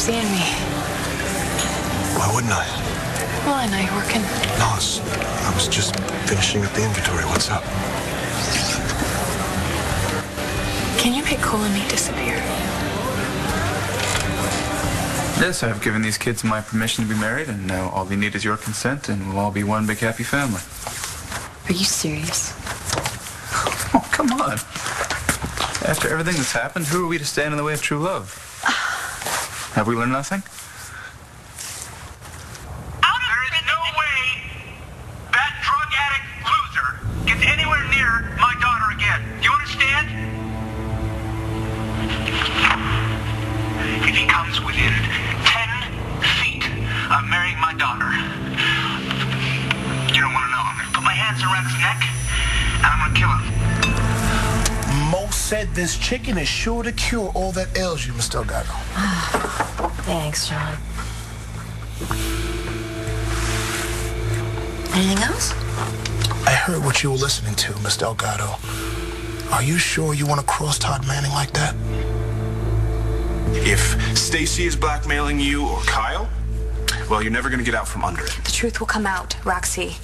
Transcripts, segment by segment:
seeing me. Why wouldn't I? Well, I know you're working. No, I was just finishing up the inventory. What's up? Can you make Cole and me disappear? Yes, I've given these kids my permission to be married, and now all they need is your consent, and we'll all be one big happy family. Are you serious? Oh, come on. After everything that's happened, who are we to stand in the way of true love? Have we learned nothing? There is no way that drug addict loser gets anywhere near my daughter again. Do you understand? If he comes within 10 feet of marrying my daughter, you don't want to know. I'm going to put my hands around his neck, and I'm going to kill him. Mo said this chicken is sure to cure all that ails you, Mr. Delgado. Thanks, John. Anything else? I heard what you were listening to, Miss Delgado. Are you sure you want to cross Todd Manning like that? If Stacy is blackmailing you or Kyle, well, you're never going to get out from under it. The truth will come out, Roxy.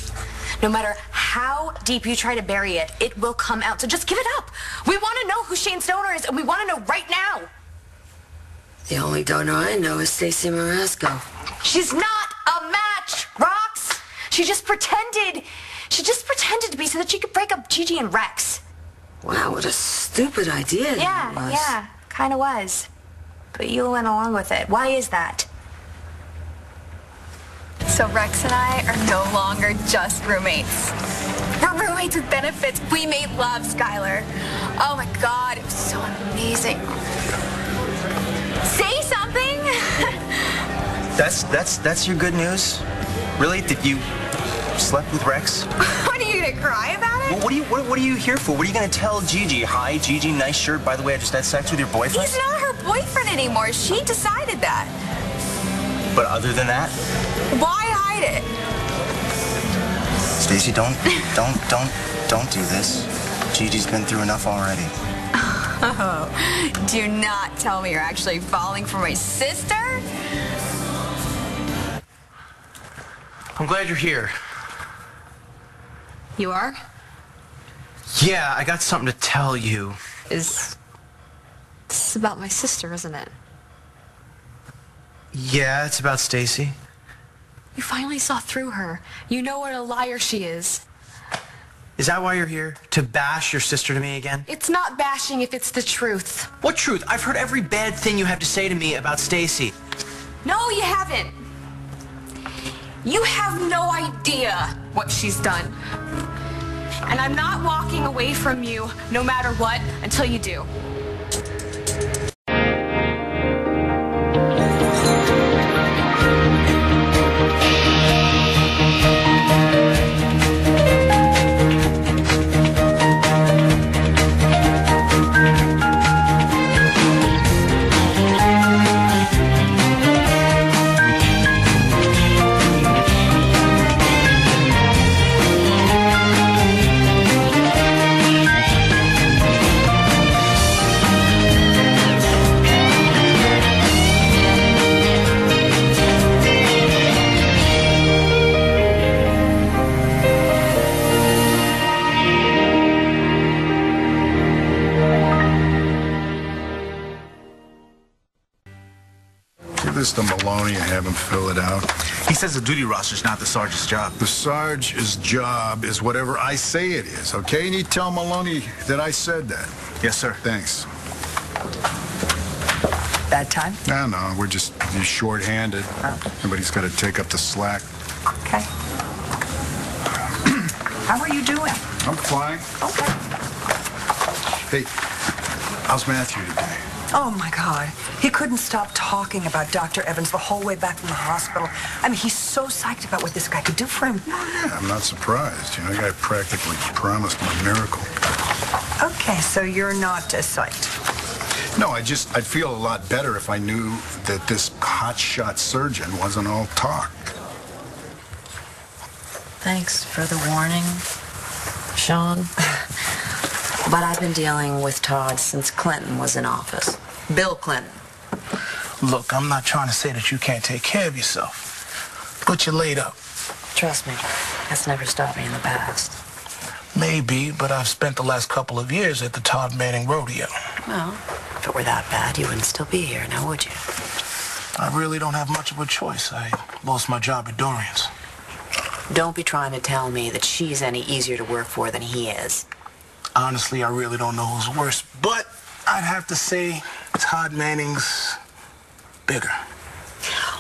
No matter how deep you try to bury it, it will come out. So just give it up. We want to know who Shane's donor is, and we want to know right now. The only donor I know is Stacy Marasco. She's not a match, Rox. She just pretended to be so that she could break up Gigi and Rex. Wow, what a stupid idea that was. Yeah, kind of was. But you went along with it. Why is that? So Rex and I are no longer just roommates. We're roommates with benefits. We made love, Skylar. Oh my God, it was so amazing. Say something. That's your good news? Really? That you slept with Rex? What, are you gonna cry about it? Well, what are you here for? What are you gonna tell Gigi? Hi, Gigi, nice shirt. By the way, I just had sex with your boyfriend. He's not her boyfriend anymore. She decided that. But other than that, Why hide it? Stacy, don't do this. Gigi's been through enough already. Oh, do not tell me you're actually falling for my sister? I'm glad you're here. You are? Yeah, I got something to tell you. This is about my sister, isn't it? Yeah, it's about Stacy. You finally saw through her. You know what a liar she is. Is that why you're here? To bash your sister to me again? It's not bashing if it's the truth. What truth? I've heard every bad thing you have to say to me about Stacy. No, you haven't. You have no idea what she's done. And I'm not walking away from you, no matter what, until you do. Give this to Maloney and have him fill it out. He says the duty roster is not the sergeant's job. The Sarge's job is whatever I say it is, okay? And you tell Maloney that I said that. Yes, sir. Thanks. Bad time? No, we're just short-handed. Everybody's got to take up the slack. Okay. How are you doing? I'm fine. Okay. Hey, how's Matthew today? Oh, my God. He couldn't stop talking about Dr. Evans the whole way back from the hospital. I mean, he's so psyched about what this guy could do for him. Yeah, I'm not surprised. You know, the guy practically promised him a miracle. Okay, so you're not as psyched. No, I'd feel a lot better if I knew that this hotshot surgeon wasn't all talk. Thanks for the warning, Sean. But I've been dealing with Todd since Clinton was in office. Bill Clinton. Look, I'm not trying to say that you can't take care of yourself, but you're laid up. Trust me, that's never stopped me in the past. Maybe, but I've spent the last couple of years at the Todd Manning Rodeo. Well, if it were that bad, you wouldn't still be here, now would you? I really don't have much of a choice. I lost my job at Dorian's. Don't be trying to tell me that she's any easier to work for than he is. Honestly, I really don't know who's worse, but I'd have to say Todd Manning's bigger.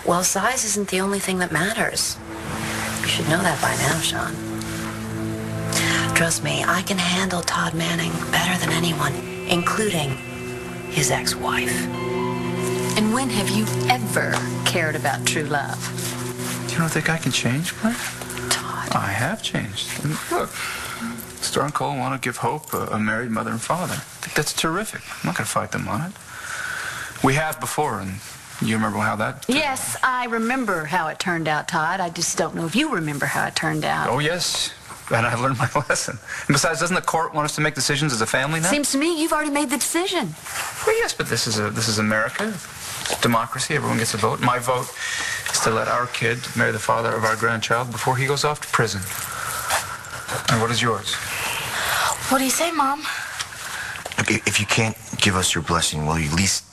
Well, size isn't the only thing that matters. You should know that by now, Sean. Trust me, I can handle Todd Manning better than anyone, including his ex-wife. And when have you ever cared about true love? You don't think I can change, Blair? Todd. I have changed. And look, Star and Cole want to give Hope a married mother and father. I think that's terrific. I'm not going to fight them on it. We have before, and you remember how that... Yes, I remember how it turned out, Todd. I just don't know if you remember how it turned out. Oh, yes. And I've learned my lesson. And besides, doesn't the court want us to make decisions as a family now? Seems to me you've already made the decision. Well, yes, but this is America. It's democracy. Everyone gets a vote. My vote is to let our kid marry the father of our grandchild before he goes off to prison. And what is yours? What do you say, Mom? Look, if you can't give us your blessing, will you at least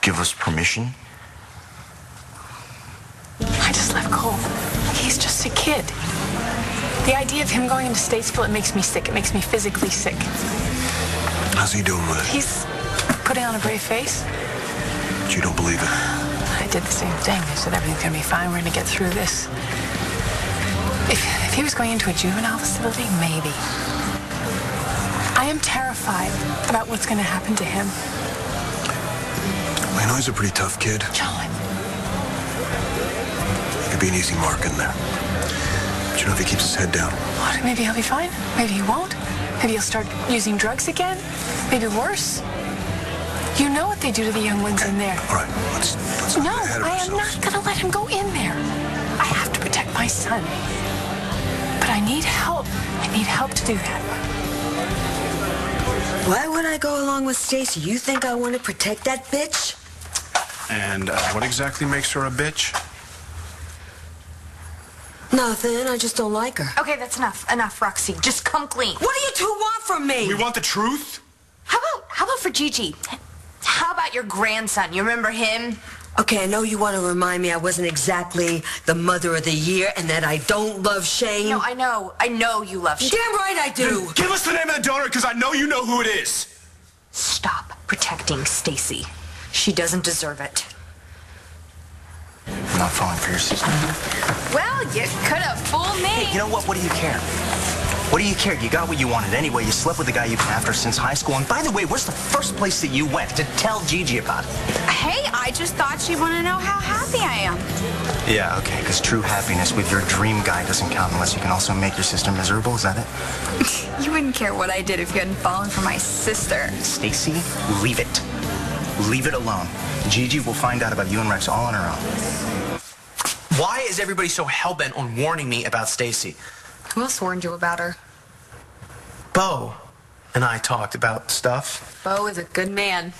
give us permission? I just left Cole. He's just a kid. The idea of him going into Statesville, it makes me sick. It makes me physically sick. How's he doing with it? He's putting on a brave face. But you don't believe it? I did the same thing. I said everything's going to be fine. We're going to get through this. If he was going into a juvenile facility, maybe. I am terrified about what's going to happen to him. I know he's a pretty tough kid. John. He could be an easy mark in there. But you know, if he keeps his head down. What? Maybe he'll be fine. Maybe he won't. Maybe he'll start using drugs again. Maybe worse. You know what they do to the young ones in there. All right, let's not No, get ahead of I am ourselves. not going to let him go in there. I have to protect my son. But I need help. I need help to do that. Why would I go along with Stacy? You think I want to protect that bitch? And what exactly makes her a bitch? Nothing. I just don't like her. Okay, that's enough. Enough, Roxy. Just come clean. What do you two want from me? We want the truth? How about for Gigi? How about your grandson? You remember him? Okay, I know you want to remind me I wasn't exactly the mother of the year and that I don't love Shane. No, I know. I know you love Shane. Damn right I do. Give us the name of the donor, because I know you know who it is. Stop protecting Stacy. She doesn't deserve it. I'm not falling for your sister. Well, you could have fooled me. Hey, you know what? What do you care? What do you care? You got what you wanted anyway. You slept with the guy you've been after since high school. And by the way, where's the first place that you went to tell Gigi about it? Hey, I just thought she'd want to know how happy I am. Yeah, okay, because true happiness with your dream guy doesn't count unless you can also make your sister miserable. Is that it? You wouldn't care what I did if you hadn't fallen for my sister. Stacy, leave it. Leave it alone. Gigi will find out about you and Rex all on her own. Why is everybody so hell-bent on warning me about Stacy? Who else warned you about her? Bo and I talked about stuff. Bo is a good man.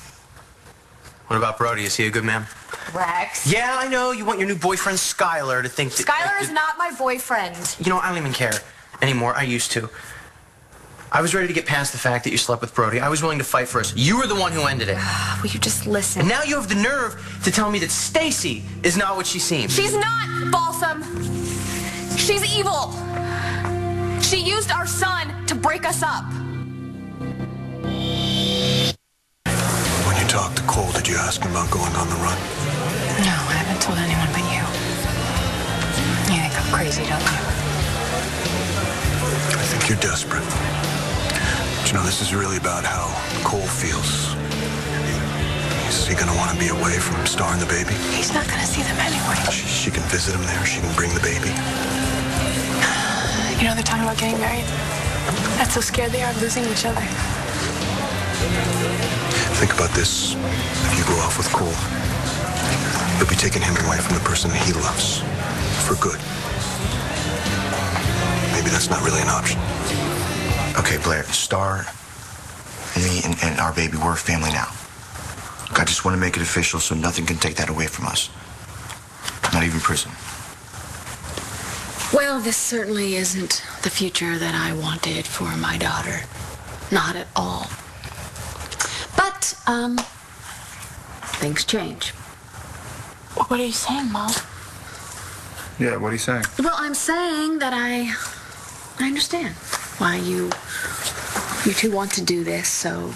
What about Brody? Is he a good man? Rex. Yeah, I know. You want your new boyfriend, Skylar, to think that... Skylar is not my boyfriend. You know, I don't even care anymore. I used to. I was ready to get past the fact that you slept with Brody. I was willing to fight for us. You were the one who ended it. Will you just listen? And now you have the nerve to tell me that Stacy is not what she seems. She's not, Balsam. She's evil. She used our son to break us up. When you talked to Cole, did you ask him about going on the run? No, I haven't told anyone but you. You think I'm crazy, don't you? I think you're desperate. But you know, this is really about how Cole feels. Is he gonna want to be away from Star and the baby? He's not gonna see them anyway. She can visit him there. She can bring the baby. You know, they're talking about getting married. That's so scared they are of losing each other. Think about this. If you go off with Cole, you'll be taking him away from the person he loves. For good. Maybe that's not really an option. Okay, Blair, Star, and me, and our baby, we're a family now. Look, I just want to make it official so nothing can take that away from us. Not even prison. Well, this certainly isn't the future that I wanted for my daughter. Not at all. But, things change. What are you saying, Mom? Yeah, what are you saying? Well, I'm saying that I understand why you two want to do this, so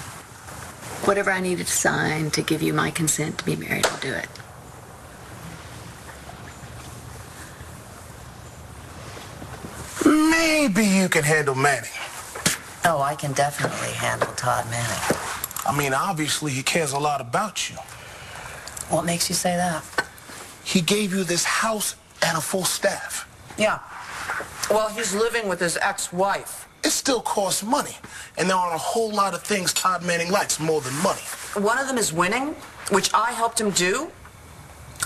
whatever I needed to sign to give you my consent to be married, I'll do it. Maybe you can handle Manning. Oh, I can definitely handle Todd Manning. I mean, obviously he cares a lot about you. What makes you say that? He gave you this house and a full staff. Yeah. Well, he's living with his ex-wife. It still costs money. And there are a whole lot of things Todd Manning likes more than money. One of them is winning, which I helped him do.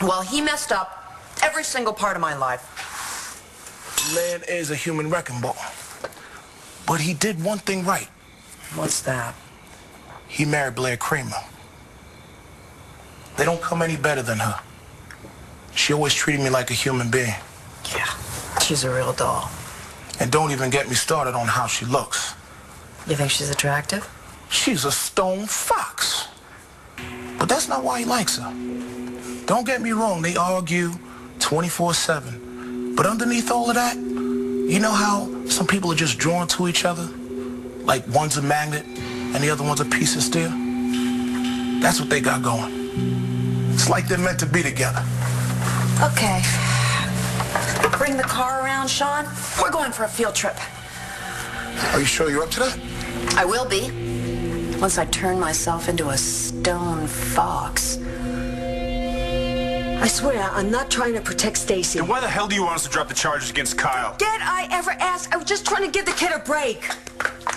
Well, he messed up every single part of my life. Man is a human wrecking ball. But he did one thing right. What's that? He married Blair Kramer. They don't come any better than her. She always treated me like a human being. Yeah, she's a real doll. And don't even get me started on how she looks. You think she's attractive? She's a stone fox. But that's not why he likes her. Don't get me wrong, they argue 24/7. But underneath all of that, you know how some people are just drawn to each other? Like one's a magnet and the other one's a piece of steel? That's what they got going. It's like they're meant to be together. Okay. Bring the car around, Sean. We're going for a field trip. Are you sure you're up to that? I will be. Once I turn myself into a stone fox. I swear, I'm not trying to protect Stacy. Then why the hell do you want us to drop the charges against Kyle? Did I ever ask? I was just trying to give the kid a break.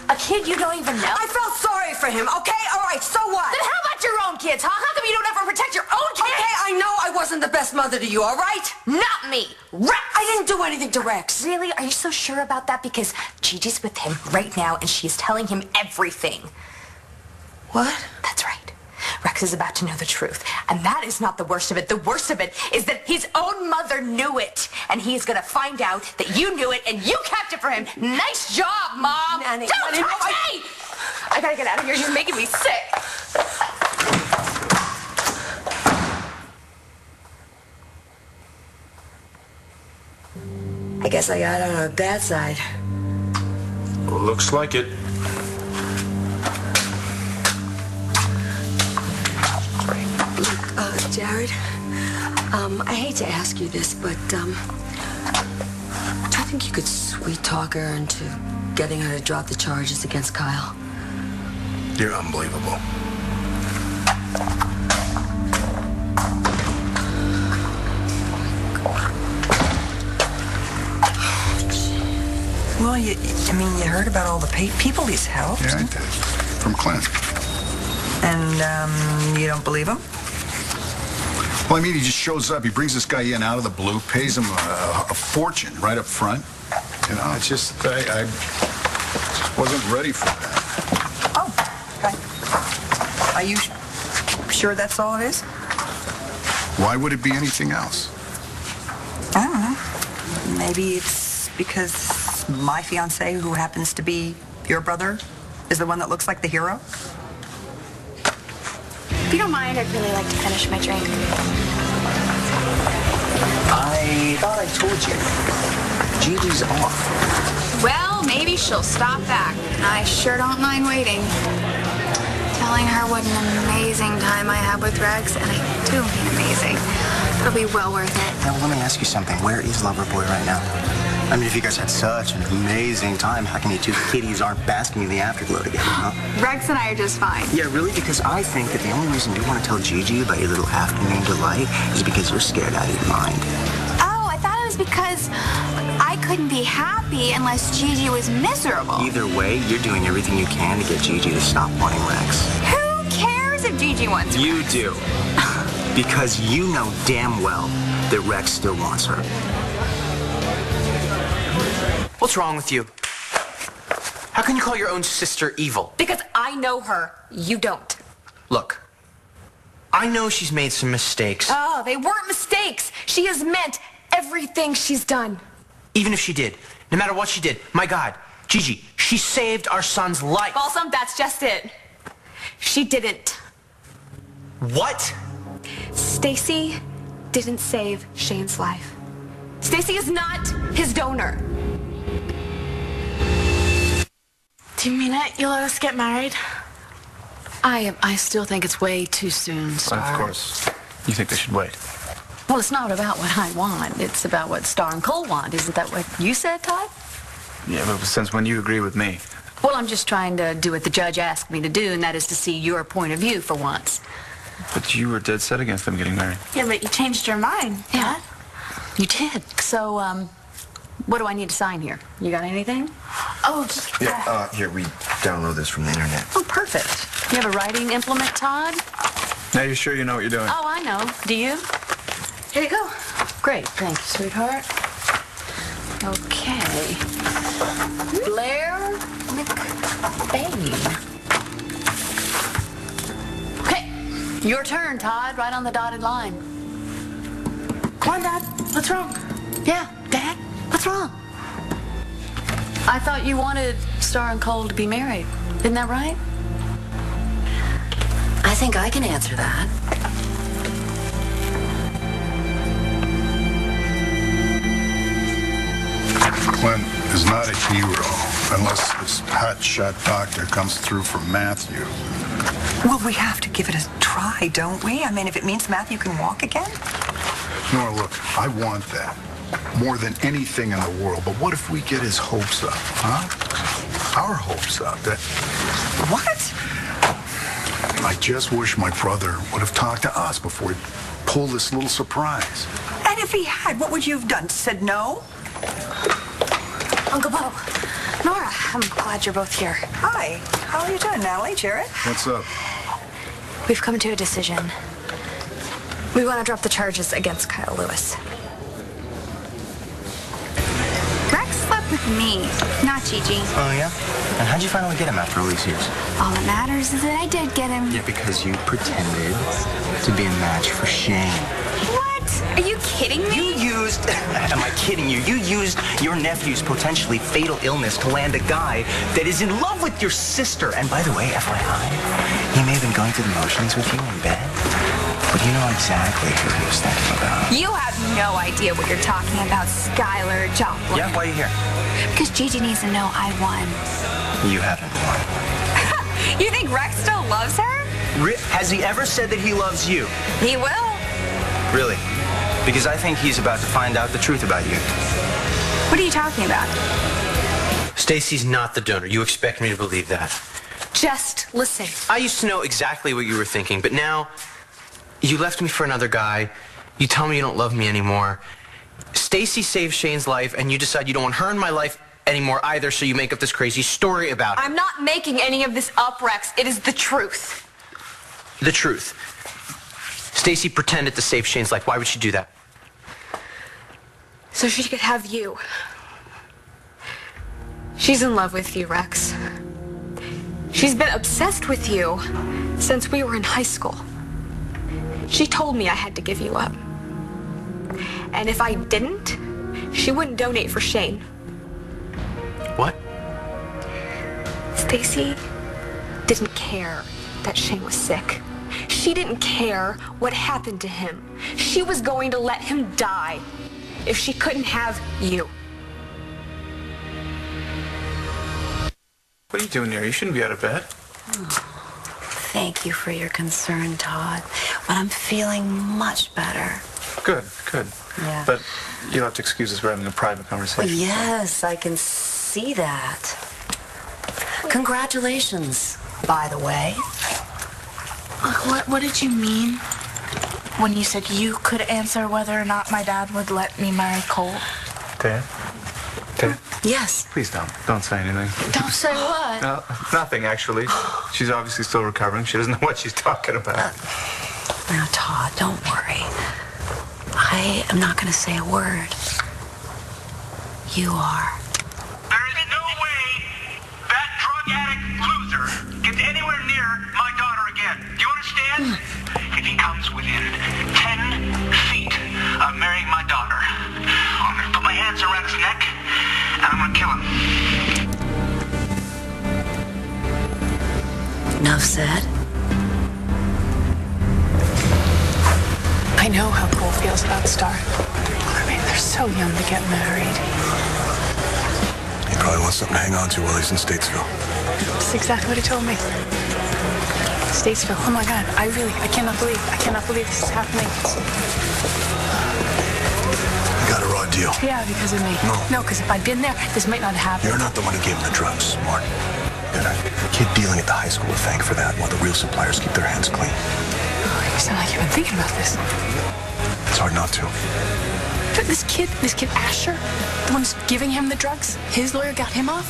A kid you don't even know? I felt sorry for him, okay? All right, so what? Then how about your own kids, huh? How come you don't ever protect your own kids? Okay, I know I wasn't the best mother to you, all right? Not me. Rex! I didn't do anything to Rex. Really? Are you so sure about that? Because Gigi's with him right now, and she's telling him everything. What? That's right. Rex is about to know the truth. And that is not the worst of it. The worst of it is that his own mother knew it. And he is going to find out that you knew it and you kept it from him. Nice job, Mom. Nanny, Don't touch me! I gotta get out of here. She's making me sick. I guess I got on her bad side. Well, looks like it. Jared, I hate to ask you this, but, do you think you could sweet-talk her into getting her to drop the charges against Kyle? You're unbelievable. Well, you heard about all the people he's helped. Yeah, I did. From Clint. And, you don't believe him? Well, I mean, he just shows up. He brings this guy in out of the blue, pays him a fortune right up front. You know, it's just, I just wasn't ready for that. Oh, okay. Are you sure that's all it is? Why would it be anything else? I don't know. Maybe it's because my fiance, who happens to be your brother, is the one that looks like the hero? If you don't mind, I'd really like to finish my drink. I thought I told you. Gigi's off. Well, maybe she'll stop back. I sure don't mind waiting. Telling her what an amazing time I had with Rex, and I do mean amazing. It'll be well worth it. Now, let me ask you something. Where is Loverboy right now? I mean, if you guys had such an amazing time, how come you two kitties aren't basking in the afterglow together, huh? Rex and I are just fine. Yeah, really? Because I think that the only reason you want to tell Gigi about your little afternoon delight is because you're scared out of your mind. Oh, I thought it was because I couldn't be happy unless Gigi was miserable. Either way, you're doing everything you can to get Gigi to stop wanting Rex. Who cares if Gigi wants Rex? You do. Because you know damn well that Rex still wants her. What's wrong with you? How can you call your own sister evil? Because I know her. You don't. Look, I know she's made some mistakes. Oh, they weren't mistakes. She has meant everything she's done. Even if she did, no matter what she did, my God, Gigi, she saved our son's life. Balsam, that's just it. She didn't. What? Stacy didn't save Shane's life. Stacy is not his donor. Do you mean it? You'll let us get married? I still think it's way too soon, Star. Of course. You think they should wait? Well, it's not about what I want. It's about what Star and Cole want. Isn't that what you said, Todd? Yeah, but since when you agree with me? Well, I'm just trying to do what the judge asked me to do, and that is to see your point of view for once. But you were dead set against them getting married. Yeah, but you changed your mind, Dad. You did. So, what do I need to sign here? You got anything? Oh, just... Yeah, here, we download this from the internet. Oh, perfect. You have a writing implement, Todd? Now you're sure you know what you're doing? Oh, I know. Do you? Here you go. Great. Thank you, sweetheart. Okay. Blair McBain. Okay. Your turn, Todd. Right on the dotted line. Come on, Dad. What's wrong? Yeah, Dad. What's wrong? I thought you wanted Star and Cole to be married. Isn't that right? I think I can answer that. Clint is not a hero unless this hotshot doctor comes through for Matthew. Well, we have to give it a try, don't we? I mean, if it means Matthew can walk again. Nora, look, I want that more than anything in the world. But what if we get his hopes up, huh? Our hopes up. That... What? I just wish my brother would have talked to us before he pulled this little surprise. And if he had, what would you have done? Said no? Uncle Bo, Nora, I'm glad you're both here. Hi. How are you doing, Natalie? Jared? What's up? We've come to a decision. We want to drop the charges against Kyle Lewis. Rex slept with me, not Gigi. Oh, yeah? And how'd you finally get him after all these years? All that matters is that I did get him. Yeah, because you pretended to be a match for Shane. What? Are you kidding me? You used... Am I kidding you? You used your nephew's potentially fatal illness to land a guy that is in love with your sister. And by the way, FYI, he may have been going through the motions with you in bed, but you know exactly who he was thinking about. You have no idea what you're talking about, Skylar Joplin. Yeah, why are you here? Because Gigi needs to know I won. You haven't won. You think Rex still loves her? Has he ever said that he loves you? He will. Really? Because I think he's about to find out the truth about you. What are you talking about? Stacy's not the donor. You expect me to believe that? Just listen. I used to know exactly what you were thinking, but now you left me for another guy. You tell me you don't love me anymore. Stacy saved Shane's life, and you decide you don't want her in my life anymore either, so you make up this crazy story about it. I'm not making any of this up, Rex. It is the truth. The truth. Stacy pretended to save Shane's life. Why would she do that? So she could have you. She's in love with you, Rex. She's been obsessed with you since we were in high school. She told me I had to give you up. And if I didn't, she wouldn't donate for Shane. What? Stacy didn't care that Shane was sick. She didn't care what happened to him. She was going to let him die if she couldn't have you. What are you doing here? You shouldn't be out of bed. Thank you for your concern, Todd. But I'm feeling much better. Good, good. Yeah. But you'll have to excuse us for having a private conversation. Yes, I can see that. Congratulations, by the way. What did you mean when you said you could answer whether or not my dad would let me marry Cole? Dad? Dad? Yes. Please don't say anything. Don't say what? No, nothing, actually. She's obviously still recovering. She doesn't know what she's talking about. Now, Todd, don't worry. I am not going to say a word. You are. There is no way that drug addict loser gets anywhere near my daughter again. Do you understand? If he comes comes within 10 feet of marrying my daughter, I'm going to put my hands around his neck, and I'm going to kill him. Enough said. I know how Cole feels about Star. I mean, they're so young to get married. He probably wants something to hang on to while he's in Statesville. That's exactly what he told me. Statesville. Oh my God. I cannot believe this is happening. You got a raw deal. Yeah, because of me. No, because if I'd been there, this might not have happened. You're not the one who gave him the drugs, Martin. You got a kid dealing at the high school to thank for that, while the real suppliers keep their hands clean. Oh, you sound like you've been thinking about this. It's hard not to. But this kid Asher, the one who's giving him the drugs, his lawyer got him off?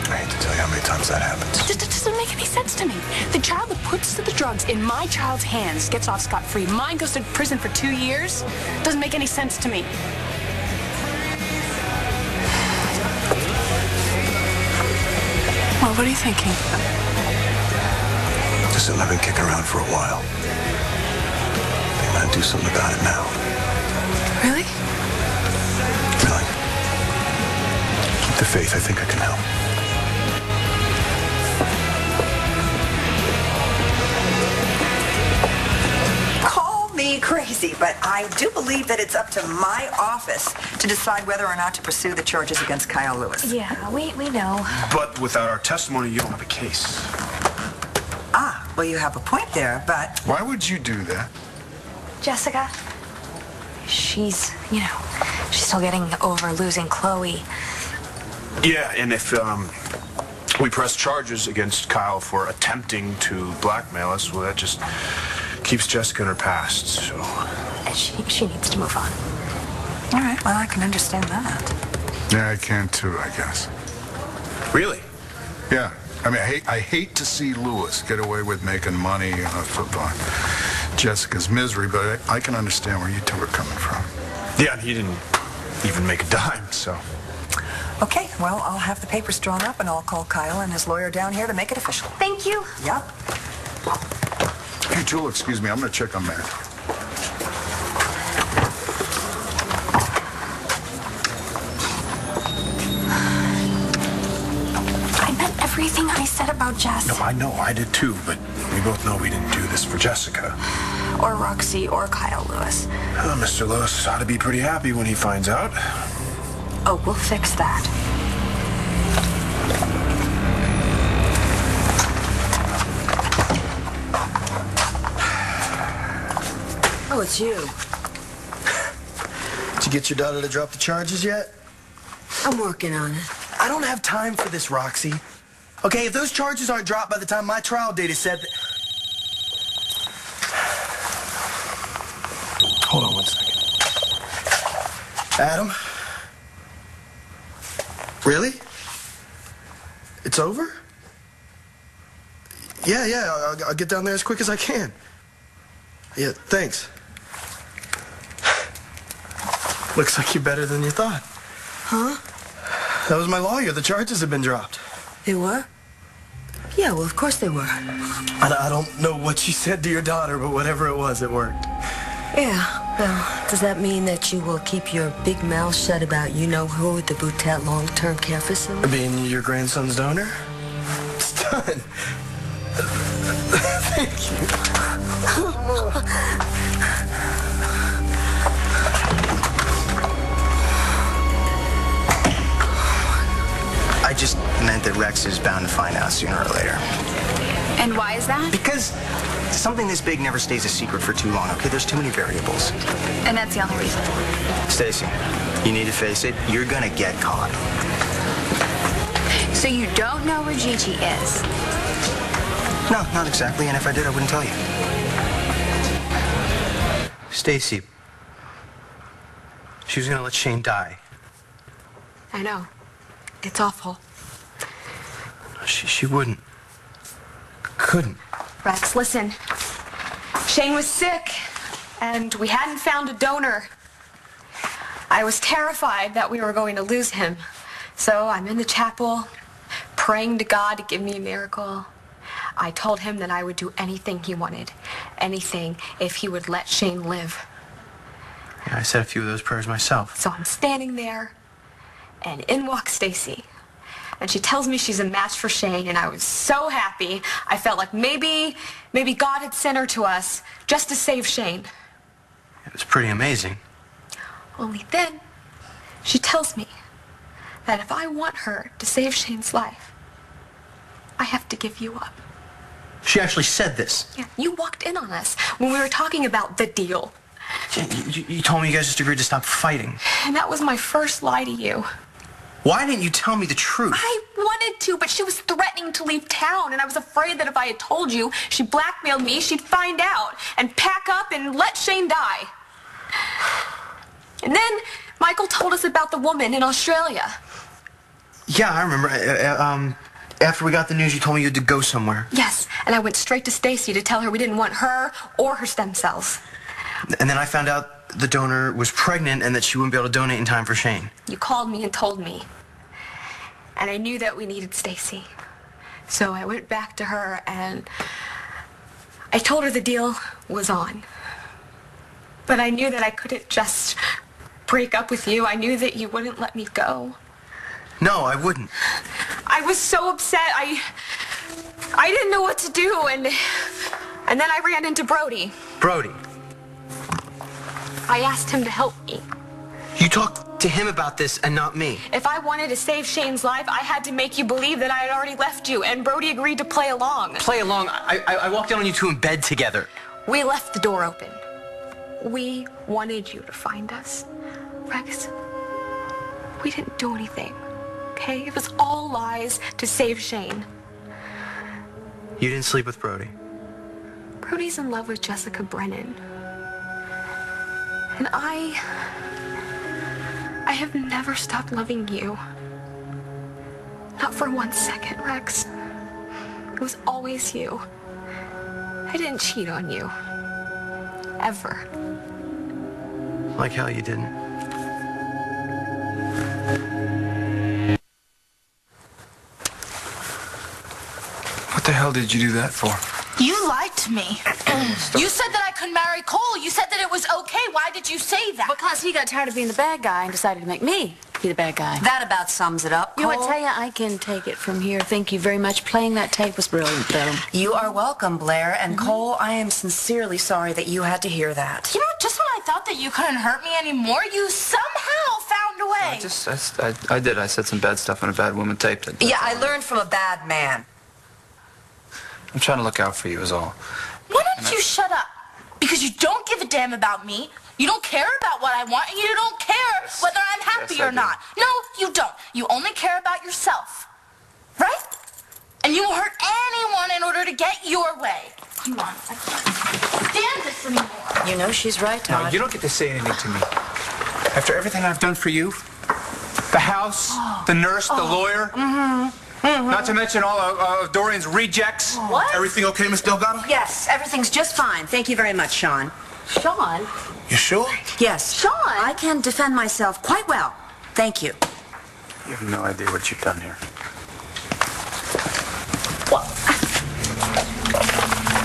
I hate to tell you how many times that happens. It doesn't make any sense to me. The child that puts the drugs in my child's hands gets off scot-free. Mine goes to prison for 2 years. Doesn't make any sense to me. Well, what are you thinking? Just something I've been kicking around for a while. Think I'm gonna do something about it now. Really? Really. Keep the faith. I think I can help. Call me crazy, but I do believe that it's up to my office to decide whether or not to pursue the charges against Kyle Lewis. Yeah, we know. But without our testimony, you don't have a case. Ah, well, you have a point there, but... Why would you do that? Jessica, she's still getting over losing Chloe. Yeah, and if we press charges against Kyle for attempting to blackmail us, well, that just keeps Jessica in her past, so... She needs to move on. All right, well, I can understand that. Yeah, I can too, I guess. Really? Yeah. I mean, I hate to see Lewis get away with making money off of Jessica's misery, but I can understand where you two are coming from. Yeah, he didn't even make a dime, so... Okay, well, I'll have the papers drawn up, and I'll call Kyle and his lawyer down here to make it official. Thank you. Yep. Hey, Jewel, excuse me. I'm going to check on Matt. I meant everything I said about Jess. No, I know. I did too, but we both know we didn't do this for Jessica. Or Roxy or Kyle Lewis. Well, Mr. Lewis ought to be pretty happy when he finds out. Oh, we'll fix that. Oh, it's you. Did you get your daughter to drop the charges yet? I'm working on it. I don't have time for this, Roxy. Okay, if those charges aren't dropped by the time my trial date is set... Hold on 1 second. Adam? Really? It's over? Yeah, I'll get down there as quick as I can. Yeah, thanks. Looks like you're better than you thought. Huh? That was my lawyer. The charges have been dropped. They were? Yeah, well, of course they were. I don't know what she said to your daughter, but whatever it was, it worked. Yeah, well, does that mean that you will keep your big mouth shut about you-know-who at the Boutet long-term care facility? Being your grandson's donor? It's done. Thank you. I just meant that Rex is bound to find out sooner or later. And why is that? Because something this big never stays a secret for too long, okay? There's too many variables. And that's the only reason. Stacy, you need to face it. You're gonna get caught. So you don't know where Gigi is? No, not exactly. And if I did, I wouldn't tell you. Stacy, she was gonna let Shane die. I know. It's awful. She wouldn't. Couldn't. Rex, listen. Shane was sick, and we hadn't found a donor. I was terrified that we were going to lose him. So I'm in the chapel, praying to God to give me a miracle. I told him that I would do anything he wanted. Anything if he would let Shane live. Yeah, I said a few of those prayers myself. So I'm standing there, and in walks Stacy. And she tells me she's a match for Shane, and I was so happy. I felt like maybe God had sent her to us just to save Shane. It was pretty amazing. Only then, she tells me that if I want her to save Shane's life, I have to give you up. She actually said this. Yeah, you walked in on us when we were talking about the deal. You told me you guys just agreed to stop fighting. And that was my first lie to you. Why didn't you tell me the truth? I wanted to, but she was threatening to leave town, and I was afraid that if I had told you, she blackmailed me, she'd find out, and pack up and let Shane die. And then Michael told us about the woman in Australia. Yeah, I remember. After we got the news, you told me you had to go somewhere. Yes, and I went straight to Stacy to tell her we didn't want her or her stem cells. And then I found out the donor was pregnant and that she wouldn't be able to donate in time for Shane. You called me and told me. And I knew that we needed Stacy. So I went back to her and I told her the deal was on. But I knew that I couldn't just break up with you. I knew that you wouldn't let me go. No, I wouldn't. I was so upset. I didn't know what to do, and then I ran into Brody. Brody. I asked him to help me. You talked to him about this and not me. If I wanted to save Shane's life, I had to make you believe that I had already left you, and Brody agreed to play along. Play along? I walked in on you two in bed together. We left the door open. We wanted you to find us. Rex, we didn't do anything, okay? It was all lies to save Shane. You didn't sleep with Brody. Brody's in love with Jessica Brennan. And I have never stopped loving you. Not for 1 second, Rex. It was always you. I didn't cheat on you. Ever. Like hell you didn't. What the hell did you do that for? You lied to me. You said that I could marry Cole. You said that it was okay. Why did you say that? Because he got tired of being the bad guy and decided to make me be the bad guy. That about sums it up, You know what, Cole. Taya? I can take it from here. Thank you very much. Playing that tape was brilliant, though. You are welcome, Blair. And Cole, I am sincerely sorry that you had to hear that. You know, just when I thought that you couldn't hurt me anymore, you somehow found a way. I did. I said some bad stuff on a bad woman tape. Yeah, I learned from a bad man. I'm trying to look out for you is all. Why don't you shut up? Because you don't give a damn about me. You don't care about what I want, and you don't care whether I'm happy or not. No, you don't. You only care about yourself. Right? And you will hurt anyone in order to get your way. Come on. I can't stand this anymore. You know she's right, Todd. No, you don't get to say anything to me. After everything I've done for you, the house, the nurse, the lawyer, not to mention all of Dorian's rejects. What? Everything okay, Miss Delgado? Yes, everything's just fine. Thank you very much, Sean. Sean? You sure? Yes. Sean! I can defend myself quite well. Thank you. You have no idea what you've done here.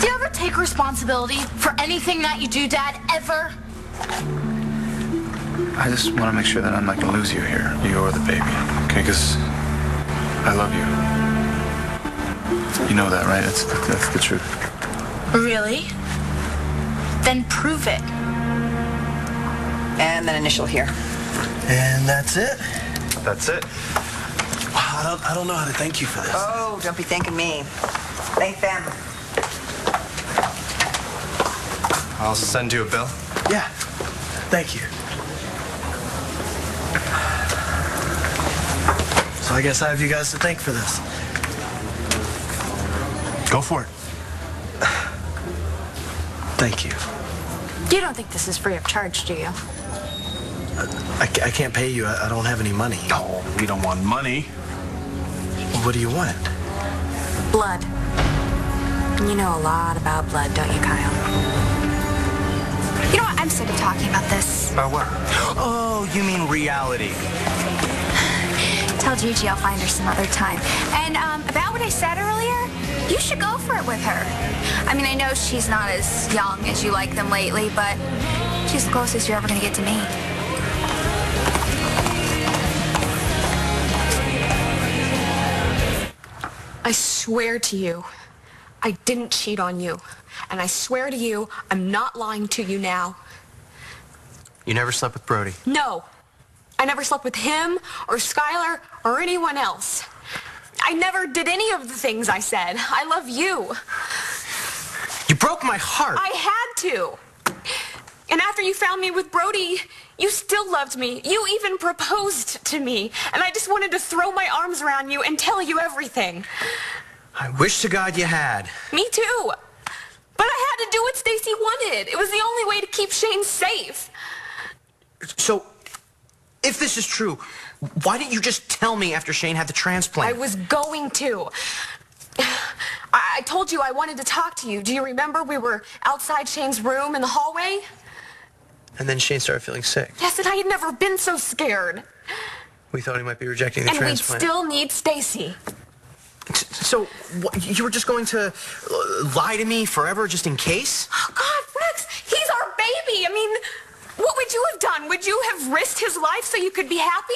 Do you ever take responsibility for anything that you do, Dad? Ever? I just want to make sure that I'm not going to lose you here, you or the baby, okay? Because I love you. You know that, right? That's the truth. Really? Then prove it. And then initial here. And that's it. That's it. I don't know how to thank you for this. Oh, don't be thanking me. Thank them. I'll send you a bill. Yeah. Thank you. So I guess I have you guys to thank for this. Go for it. Thank you. You don't think this is free of charge, do you? I can't pay you. I don't have any money. No, we don't want money. Well, what do you want? Blood. You know a lot about blood, don't you, Kyle? You know what? I'm sick of talking about this. About what? Oh, you mean reality. Tell Gigi I'll find her some other time. And about what I said earlier, You should go for it with her. I mean, I know she's not as young as you like them lately, but she's the closest you're ever going to get to me. I swear to you, I didn't cheat on you. And I swear to you, I'm not lying to you now. You never slept with Brody? No. I never slept with him or Skylar or anyone else. I never did any of the things I said. I love you. You broke my heart. I had to. And after you found me with Brody, you still loved me. You even proposed to me. And I just wanted to throw my arms around you and tell you everything. I wish to God you had. Me too. But I had to do what Stacy wanted. It was the only way to keep Shane safe. So, if this is true, why didn't you just tell me after Shane had the transplant? I was going to. I told you I wanted to talk to you. Do you remember we were outside Shane's room in the hallway? And then Shane started feeling sick. Yes, and I had never been so scared. We thought he might be rejecting the transplant. And we still need Stacy. So, you were just going to lie to me forever just in case? Oh, God, Rex, he's our baby. I mean, what would you have done? Would you have risked his life so you could be happy?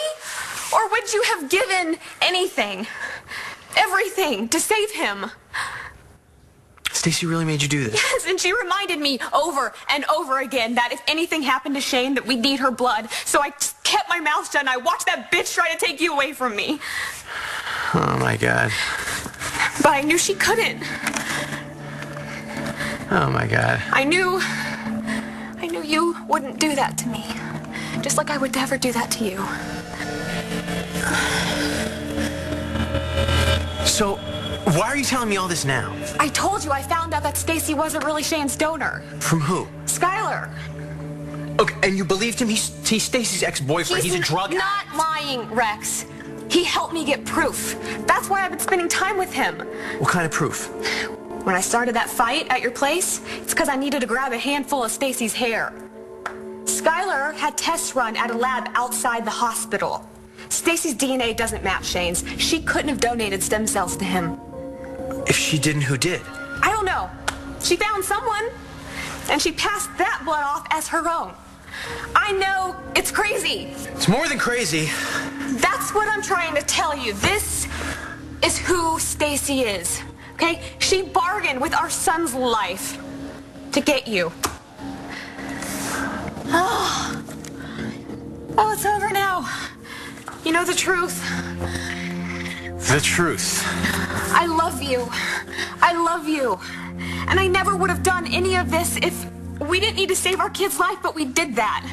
Or would you have given anything, everything, to save him? Stacy really made you do this? Yes, and she reminded me over and over again that if anything happened to Shane, that we'd need her blood. So I just kept my mouth shut and I watched that bitch try to take you away from me. Oh, my God. But I knew she couldn't. Oh, my God. I knew you wouldn't do that to me. Just like I would never do that to you. So, why are you telling me all this now? I told you I found out that Stacy wasn't really Shane's donor. From who? Skylar. Okay, and you believed him? He's Stacy's ex-boyfriend. He's a drug addict. Not lying, Rex. He helped me get proof. That's why I've been spending time with him. What kind of proof? When I started that fight at your place, it's because I needed to grab a handful of Stacy's hair. Skylar had tests run at a lab outside the hospital. Stacy's DNA doesn't match Shane's. She couldn't have donated stem cells to him. If she didn't, who did? I don't know. She found someone, and she passed that blood off as her own. I know it's crazy. It's more than crazy. That's what I'm trying to tell you. This is who Stacy is. Okay? She bargained with our son's life to get you. Oh, it's over now. You know the truth. The truth. I love you. I love you. And I never would have done any of this if we didn't need to save our kid's life, but we did that.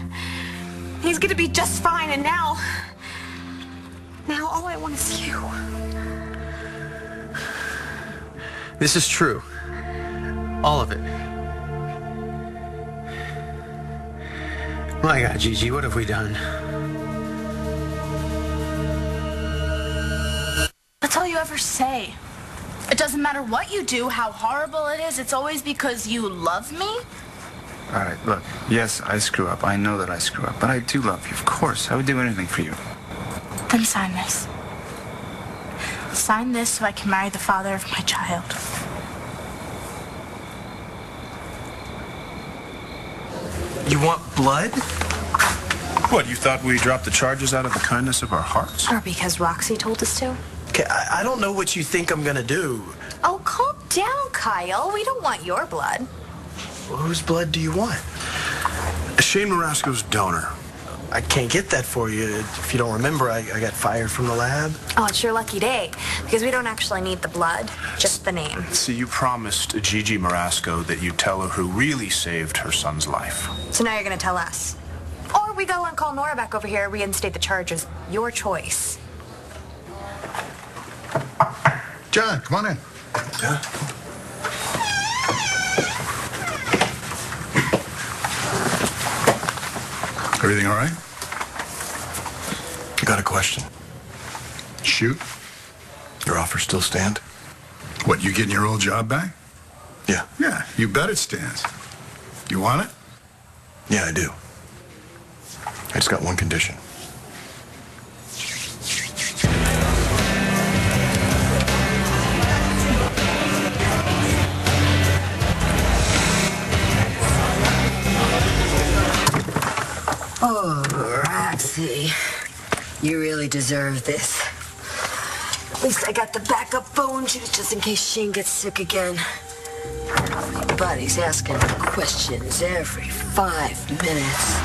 He's gonna be just fine, and now all I want is you. This is true. All of it. My God, Gigi, what have we done? That's all you ever say. It doesn't matter what you do, how horrible it is, it's always because you love me? All right, look, yes, I screw up. I know that I screw up, but I do love you, of course. I would do anything for you. Then sign this. Sign this so I can marry the father of my child. You want blood? What, you thought we dropped the charges out of the kindness of our hearts? Or because Roxy told us to? Okay, I don't know what you think I'm gonna do. Oh, calm down, Kyle. We don't want your blood. Well, whose blood do you want? Shane Marasco's donor. I can't get that for you. If you don't remember, I got fired from the lab. Oh, it's your lucky day, because we don't actually need the blood, just the name. See, you promised Gigi Marasco that you'd tell her who really saved her son's life. So now you're going to tell us. Or we go and call Nora back over here, reinstate the charges. Your choice. John, come on in. Yeah? Everything all right? I got a question. Shoot. Your offer still stand? What, you getting your old job back? Yeah. Yeah, you bet it stands. You want it? Yeah, I do. I just got one condition. Oh, Roxy, you really deserve this. At least I got the backup phone juice just in case Shane gets sick again. My body's asking questions every 5 minutes.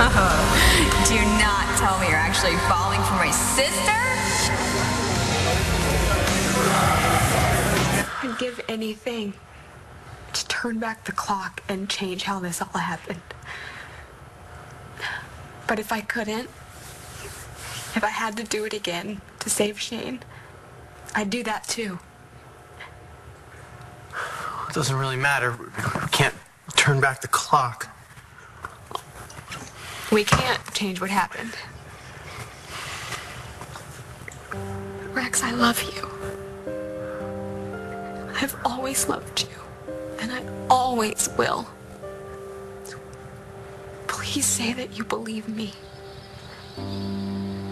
Oh, do not tell me you're actually falling for my sister? I'd give anything to turn back the clock and change how this all happened. But if I couldn't, if I had to do it again to save Shane, I'd do that too. It doesn't really matter. We can't turn back the clock. We can't change what happened. Rex, I love you. I've always loved you, and I always will. Please say that you believe me.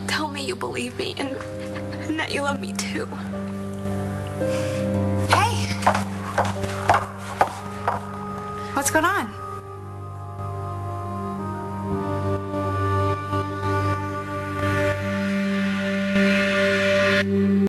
Tell me you believe me and that you love me too. Hey! What's going on?